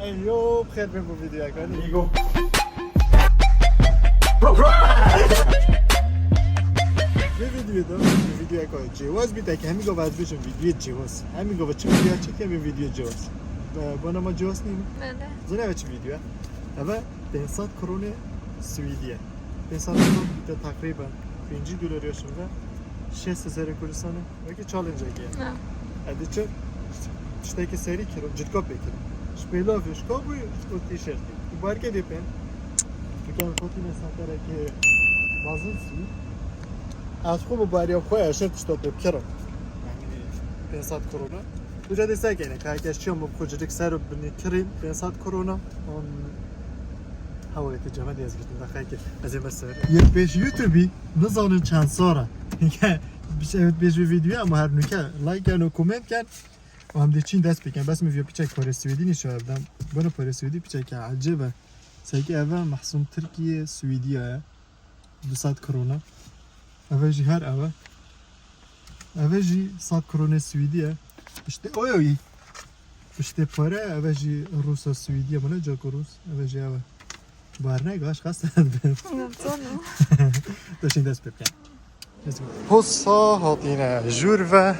اليوم بخير بكم فيديو كان Amigo. في فيديو كان جواز بيتك همي قبل بيجون فيديو جواز همي قبل تشوف فيديو تشكي من فيديو جواز بنا ما جواز نيم زين أبغى فيديو هذا بنصات كورونا سويدية بنصات كورونا تقريبا $5 yaşında 6000 Kurdistan ve challenge giye. Hadi çö işte ki seri kiro cidko peki. Spelo fişko bu o tişört. Bu barke de pen. Çünkü kotine satara ki bazı su. Az bu bariye koya şert stop kiro. Yani pensat korona. Bu da desek yani kaykeşçiyim bu kocadık serop beni kirin pensat korona. On حاولت الجمال يزبط دقيقة زي ما سر يبيش يوتيوبي نظام چند سارة بشه بیش ویدیو اما هر نوکه لایک کن و کومنت کن و هم دیچین دست بکن بس می‌فیا پیچک پاره سوئدی نشون بدم بنا پاره سوئدی پیچک عجیبه سعی اول محصول ترکیه سوئدیه 200 کرونا اول جی هر اول جی 100 کرونا سوئدیه işte اوی işte پاره اول جی روس سوئدیه بنا جاک روس اول جی اول بارنه گاش خاص داشتین دست بکن حسا هاتینه جور و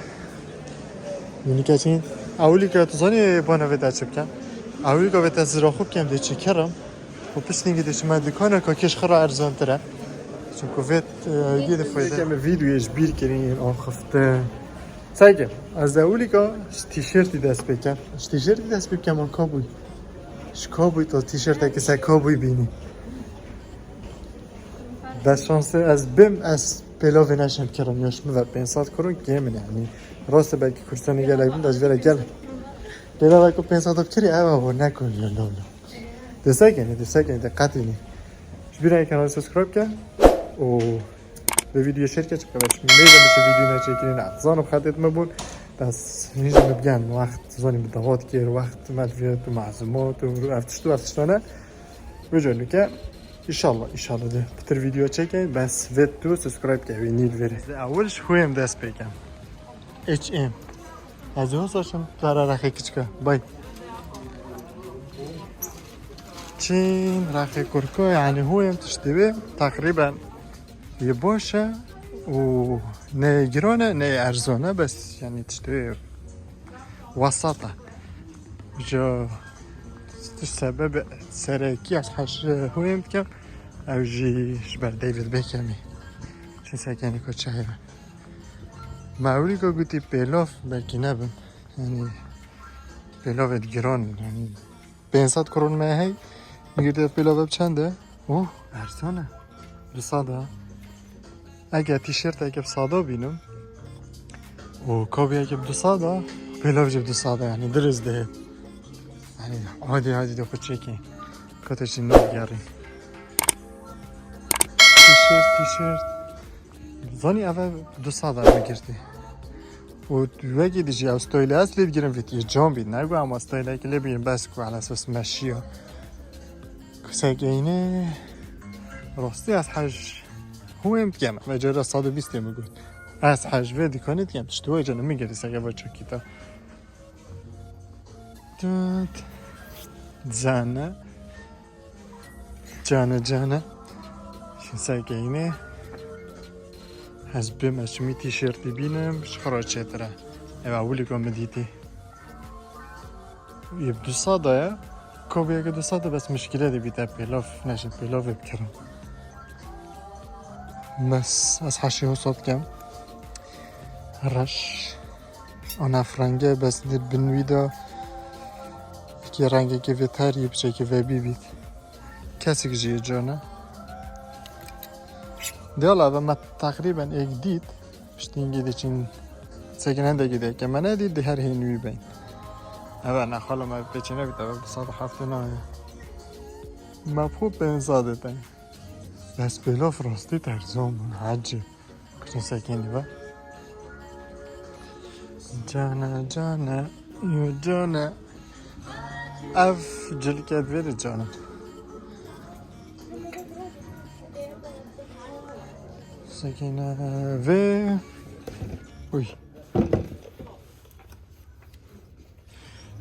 یعنی کچین اولی که تو زنی بانه ویده چه بکن اولی که ویده زیرا خوب کم دیچی کرم و پشتینگی دیچی من دکانه که کش خرا ارزان تره چون که وید یه دفعه کم ویدیویش بیر کرین آن خفته سایگم از اولی که تیشرتی دست بکن تیشرتی دست بکن من کابوی کابوی تا تیشرت که سه کابوی بینی بس شانس از بم از پیلاوی نشم کردم یاش و 500 کرون گیمن یعنی راست بلکه کورسانی گله بود از وره گله پیلاوی کو 500 کری اوه نکن یا نه دسته دقت نی بیرای کانال سابسکرایب کن و به ویدیو شیر کن چون که میدونم چه ویدیو نچکین نه زانم خاطرت مبود بس هیچ نمیگن وقت زانی مداوات کیر وقت مدفوعات و معزومات و افتشتانه بجونی که İnşallah de bitir video çekeyim bas ve subscribe ki need veri. Avulş huyum dest pekam. HM. Az o saçım zarar rakı küçük. Bay. Çin rakı kurku yani huyum tüştübe takriben يبوشة ne جرونة ne أرزونة بس يعني تشتري وسطة جو السبب سركي عشان هويم كم او جي شبر ديفيد بيكامي شو ساكني كنت شايفه معقولي كو قلتي بيلوف بلكي نبم يعني بيلوف جرون يعني 500 كرون ما هي میگیرده بيلوف بچنده اوه ارزانه بساده اگه تیشرت اگه بساده بینم و کابی اگه بساده بيلوف جب بساده يعني درزده يعني عادي دو خود چکی کتشی نگیاری تیشرت زانی اول 200 میگیرdi و وقتی دیجی استایل اصلی بگیرم ویدیو جام بید نگو اما استایل که بگیرم بس کو على اساس مشیا کسگینه راستی از حج هو امتیام و جرا 120 میگه از حج ودی کنید که تو جان میگیری سگه با چکیتا جانه شنساگینه از بیم از می تیشرتی بینم شخرا چتره اولی که مدیتی یه 200 ya کوبیه که 200 بس مشکله دی بیته پیلاف نشد پیلاف بکرم بس از حشی حساب کم رش آن فرنگه بس دید بنویده که رنگی که ویتری بچه که وی بید کسی که جیه جانه دیالا و من تقریبا ایک دید پشتینگی دیچین سکننده گیده که من دید دی هر هینوی بین اول نخوالا من بچینه بیده و 107 نایه مبخوب بین زاده دن بس بلاف راستی ترزام من حجه کچین سکنی با جانه اف جلکت ویره جانه سکنه و اوی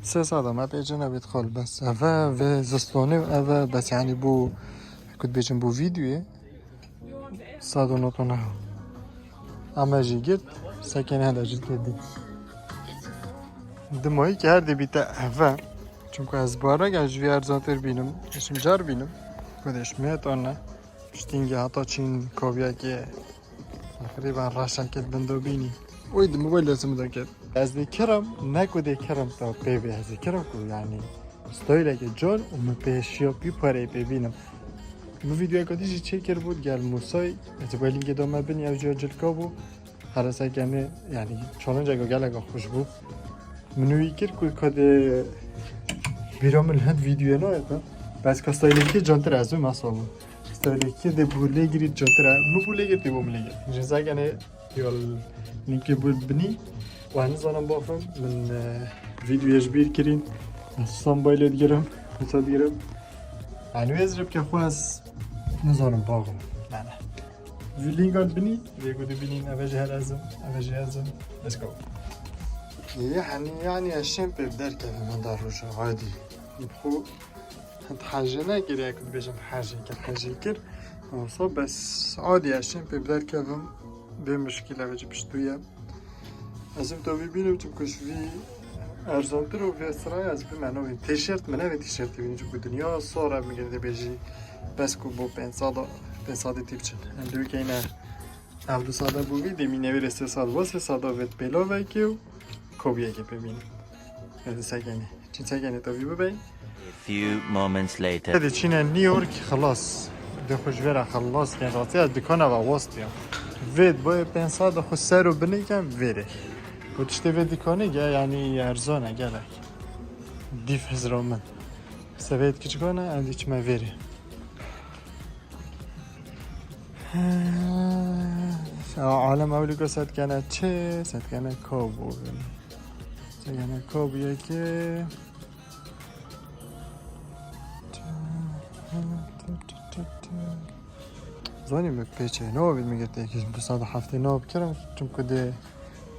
سه ساعة ما بيجينا بيدخل بس أفا في زستوني وأفا بس يعني بو كنت بيجن بو فيديو صادو نطونه أما جي قلت ساكن هذا جلت دي دموي که هر دی بیتا أفا چونکه از بارا گنج وی ارزانتر بینم اشم جار بینم کدش میت آنه پشتینگی حتا چین کابیا که تقریبا راشکت بندو بینی وید موبایل لازم دا کرد از دی کرم نکو دی کرم تا بیبی از دی کرم کو یعنی ستایل اگه جان و من پیشیا بی پاره ببینم مو ویدیو کدیش چه کرد بود گل موسای از بالینگ دام بینی او جا جلکا بود هر از اگه یعنی چالنج اگه گل اگه خوش بود منوی کرد که کده بیرام الهند ویدیو نه تا بس که ستایلی که جانتر از اون مسامو ستایلی که ده بوله گیرید جانتر مو بوله گیرد دی بوله گیرد جزا کنه یال لینکی بود بنی و هنوز آنم بافم من ویدیوش بیر کرین سام بایلت گیرم مثلا گیرم هنوز رب که خو از نزارم باغم نه نه لینکات بنی دیگه دو بینین اوجه هر ازم اوجه ازم let's go يعني الشم ببدر كذا من داروش عادي بخو هاد حاجة ناقر ياكل بيجم حاجة كر وصو بس عادي الشم ببدر كذا بمشكلة بيجي بشتوية ازم تو ببينو تمكش في ارزانتر و في اسرائيل از بمعنى تيشيرت منه تيشيرت ببينو جو دنيا صورة مگرده بيجي بس کو بو 5 ساده تیپچن اندوی که اینه اول ساده بوی دیمی نویر 3 سال واسه ساده وید بلا وکیو کوبیه که ببینیم هذا ساكنه چین ساكنه تو ببین A few moments later. هذا چین نیویورک خلاص ده خوش ورا خلاص کن راستی از دکانه و واسطیم وید با 5 ساده خود سر رو بنی کم وره گوشته وید دکانه گه یعنی ارزانه گلک دیف هزار من سوید کچ کنه اندی چه ما وره عالم اولی که سد کنه چه سد کنه کابو سد کنه کابویه که زانی مپیچه نو بید میگه که 207 نو بکرم چون که ده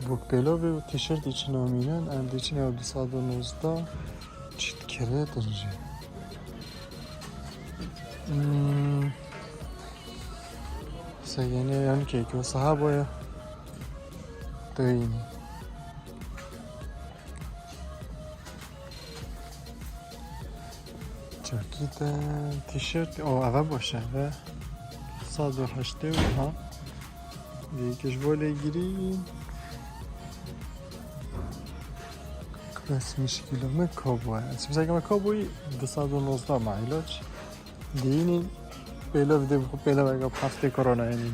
بوک پلو و تیشرتی چی نامینن اندی چی نو 219 چیت کره درجه سگنه یعنی که صحابه دوینی جاکیت تیشرت او اول باشه و 108 ها دیگهش بالا گیری بس مشکل من کابوه اسمش اگه من کابوی 219 معیلاج دینی پیلا ویده بخوب پیلا بگم هفته کرونا اینی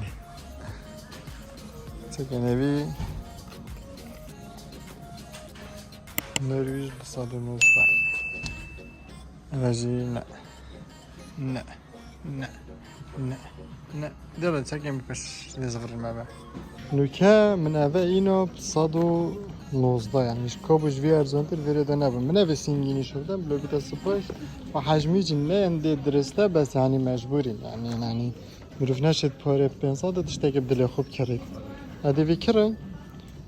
چکه نوی نرویج 219 اوجی نه نه نه نه نه داره چکه میکش نزغر المبه نوکه من اوه اینو 119 یعنی کابوش وی ارزانتر ویرده نبه من اوه سینگینی شدم بلوگیت سپاش و حجمی جن نه انده درسته بس یعنی مجبوریم یعنی مروف نشد پاره 500 تشته که بدل خوب کرد اده وی کرم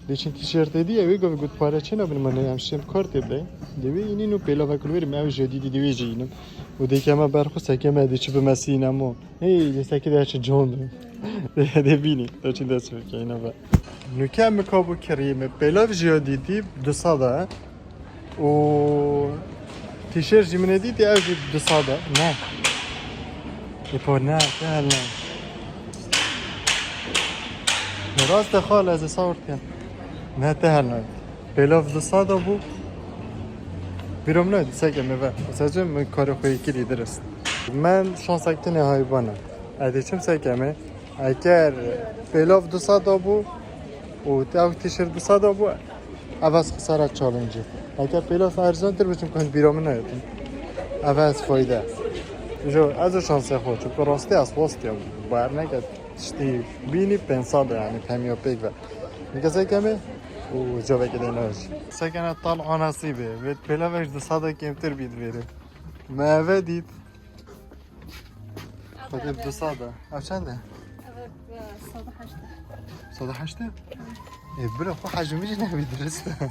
لیچین تیشرت دی اوی گفت گفت پاره چه نبین من همشیم کارت بده دوی اینی نو پیلا وکل بریم اوی جدیدی دوی جینم و دیگه ما برخو سکه مدی چه به مسینمو هی سکه ده چه جون ده بینی تو چی دست بکی اینا با نوکه مکابو کریم پیلا جدیدی 200 و تیشرت جمعه دیدی اوی 200 نه یپور نه که نه راست خال از صورت کن نه تهرناید پیلاف 200 بو بیرم نه سگه میوه مثلا من کار خویی کلی درست من شانس اکتنه هایبانم ادی چم سگه اگر پیلاف 200 بو و تو تیشرت 200 بو عوض خسارت چالنجی اگر پیلاف ارزان تر بچم کنید بیرم نه عوض فایده جو از شانس خود چون راستی از واسطه باید نگه شتی بینی 500 یعنی کمی پیک و میگه سگه و جواب كده ناجي سكنة طالعة نصيبه بيت بلا باش تصادق كم تربيت بيره ما بديت خدت تصادق عشان ده صدحشته برو خو حجمش نبی درسته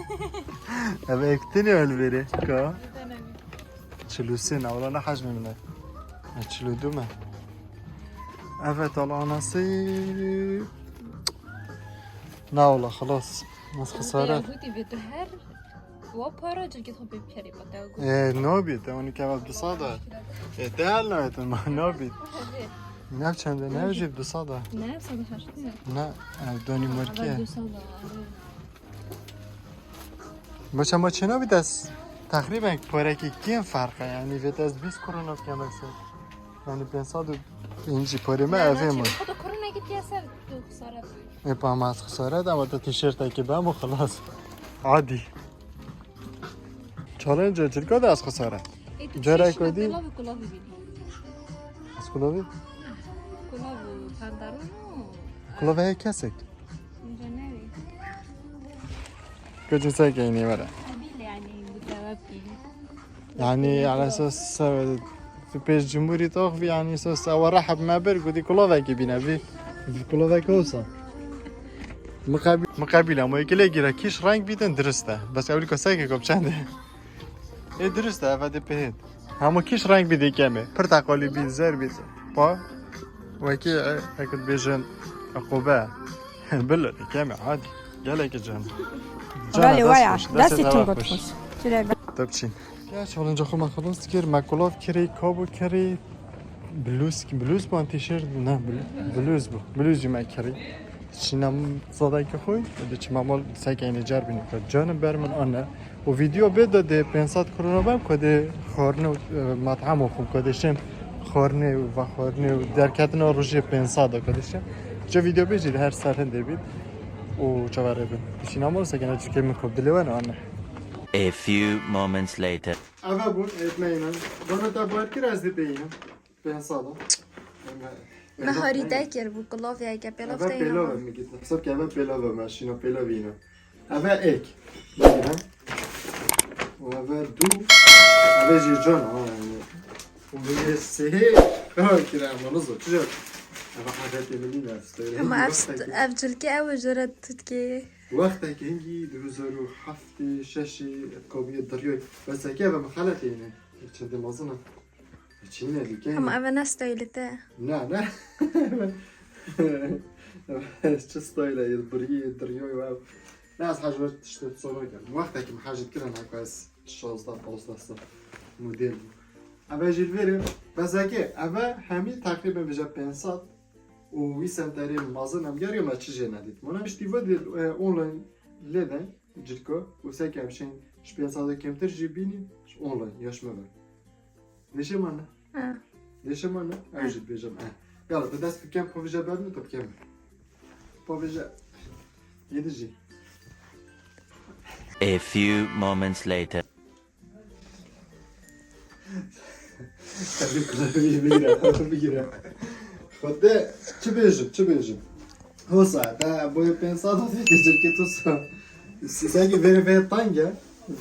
اوه اکتنی ول بری که چلوسی نه ولی نه حجم منه چلو دومه اوه طالعانسی نه والله خلاص ناس خسارت و پارا جلگی تو بپیری با داغو نابید اونی که اول 200 دهل نایتون ما نابید نه چنده نه جیب 200 نه 180 نه دانی مرکیه 200 باشه ما چه نابید از تقریبا پارکی کیم فرقه یعنی ویت از 20 کرونا کم است یعنی 500 اینجی پاره ما اوه ما خود کرونا گیتی اصلا دو خسارت میپام از خسارت اما تا تیشرت که بام و خلاص عادی چالنج جلگاد از خسارت جرای کدی کلاه بینی از کلاوی کلاه پندارون کلاوی کسک اینجا نوی کجا ساکه اینی برای قبیل یعنی متوابی يعني على اساس في بيج جمهوري طاق يعني اساس او رحب ما برق ودي كلوفاكي بينا في كلوفاكي اوصل مقابل اما يقول لك كيش رانك بيدن درسته بس اولي كساكي كوب چنده ايه درسته افاده بهد اما كيش رانك بيدي كامه برتقالي بيد زر بيد با وكي اكد بيجن عقوبه بلا كامه عادي قالك جان ولی ویا دستتون بود خوش طب چین یا چالنج خو من خلاص کردم مکلاف کری کابو کری بلوز با تیشرت نه بلوز جو مکری چینم زاده که خوی ده چی مامال سگینی جر بینی که جانم برمن آنه و ویدیو بده 500 کرونا بام کده خورنه مطعم خوب کدشم خورنه و در کتنا روزی 500 کدشم چه ویدیو بجید هر سر هنده بید و چواره بید چینم سگینی چه میکوب دلیوان آنه A few moments later. اول بود اتمینم دانه تا باید که رزدی بینم 500 مهاری دکر بو کلاه اگه پیلاف اول دینم پیلاوه میگید حساب که اول پیلاوه ماشینا پیلاوه اینا اول ایک میگیرم و اول دو اول جیرجان و به سه ها کرم ونزو چجا اول حاجت ملی نفس اما افجل که او جرد تود که وقتی که هنگی 2007 6 کابی دریای بس که اول مخالط اینه چند مازنه چینه لیکه اما او نستایلته نه چه ستایله یه دریای و نه از حجمت تشتت صورا کرد وقتی که محاجد کردن هکو از 16-15 سال مدل بود اما جیل بریم بس که اما همین تقریبا بجا 500 و ویسم تاری مازنم گری ما چیزی ندید منم اشتیوا دید اونلاین لیدن جلکو و سکه همشین 500 کمتر جی بینید اونلاین یاش مبر دیشه من دیشه من اوجد بیجم یالا تو دست بکن پاویجا برمی تو بکن پاویجا یه جی A few moments later. Tabii kulağı بگیرم خود چه بیجم هو ساعت باید 500 دیجم که تو ساگی veri tanga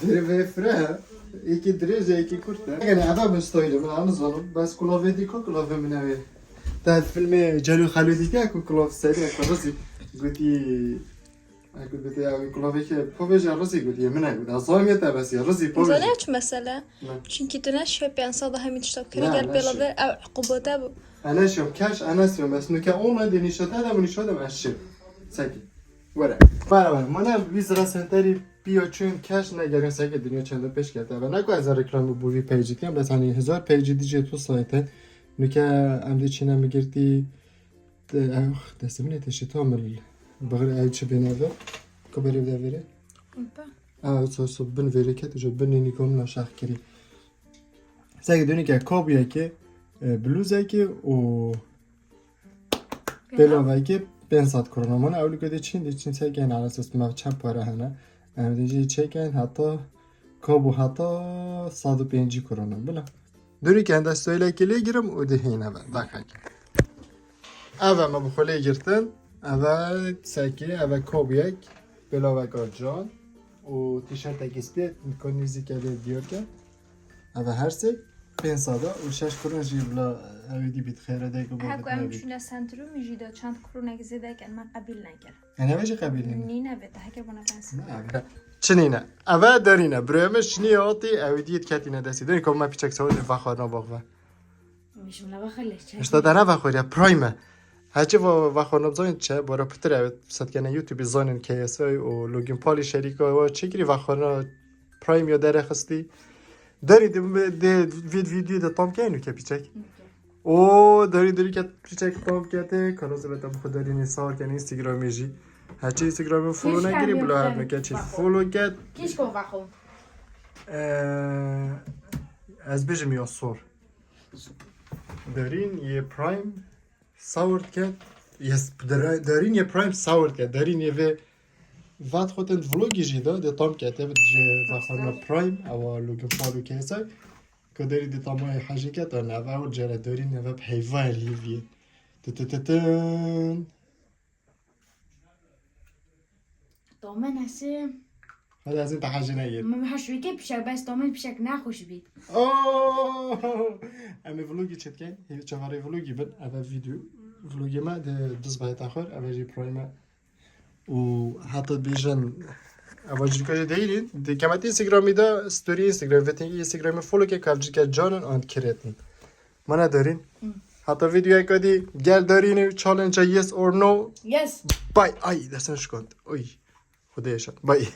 veri fره یکی دریجه یکی کرده یعنی عدم استایل من آن زنم بس کلاوی دیکو کلاوی منوی تا فیلم جلو خالدی که اکو کلاوی سری اکو رسی گویی اکو بیتی اکو کلاوی که پاویج رسی گویی من اکو دازامیت بسی رسی پاویج زنه چه مسئله؟ چونکی تو نشوی 500 همین تشتاب کنی گر پیلاف عقوباته بو انا شوم كاش انا سوم بس نو اون دي نشات هذا ونشات ماشي ساكي ورا برابر من ویزرا سنتری بیا چون کاش نگرن ساکه دنیا چند پیش کرده و نگو از رکلام بوی پیجی کم بس hani 1000 پیجی دیجی تو سایت نو که ام دی چینا میگردی دستمنه تشی تامل بغیر ایچ بنوه کبری بده سو بن وری که تو بن نیکم نشاخ کری ساکه دنیا که کابیه که بلوزه که و بلاوه که 500 کرونا من اولی که چین ساکن على اساس ما چند پاره هنه دیجی چکن حتی کابو حتی 105 کرونا بله دوری که اندست سویله که لیگرم و دهینه بخک اول ما بخوله گرتن اول ساکی اول کابو یک بلاوه جان و تیشرت اگه سپید میکنیزی که دیور که اول هر سک پنج ساده و 6 کرون جیبلا اویدی بیت خیره دیگه هاكو بود ام نبید. شونه سنترو میجیدا چند کرونه زیده کن من قبیل نکرد یعنی وجه قبیل نیم. نی نبیده هکر بنا پنس چنینه. اول دارینه. برایمش چنی آتی اویدیت کتینه دستی. داری که ما پیچک سوال وخورنا باقوه. میشم لبا خیلی اشتا داره وخوری پرایم. هرچی وخورنا بزنید چه برای پتر اوید صد کنه یوتیوب زانن KSI و لوگین پالی شریکا و چیکری وخورنا پرایم یا داره خستی. داری ویدیو ده تام کنی که پیچک. او داری که پیچک تام کرده کانال زبطم خود داری نسار کنی اینستاگرامی جی. هرچی اینستاگرامی فولو نگیری بلا هر نکه چی فولو کرد. کیش کن بخو از بیشتر میاسور دارین یه پرایم ساورد کرد دارین یه پرایم ساورد کرد دارین یه وقت خودن ولوگی جیدا ده تام کرده وقتنا پرایم او لوگو فالو کیسای که داری ده تام های حاجی کرد و نوه و جره دارین نوه پیوان لیویه تتتتن دامن هسته حالا از این تحجی نگیر من هشوی که پیشک بس دامن پیشک نخوش بید اوه اما ولوگی چت کن هیچ چهاره ولوگی بن اول ویدیو ولوگی ما ده دست باید آخر اول جی پرایم و حتی بیشن اول جی که دیرین ده کمت اینستاگرامی دا ستوری اینستاگرام و تینگی اینستاگرامی فولو که کافجی که جانن آن کرتن ما ندارین حتی ویدیو کدی گل دارین چالنج yes or no یس بای ای دستنش کند اوی خدایشان بای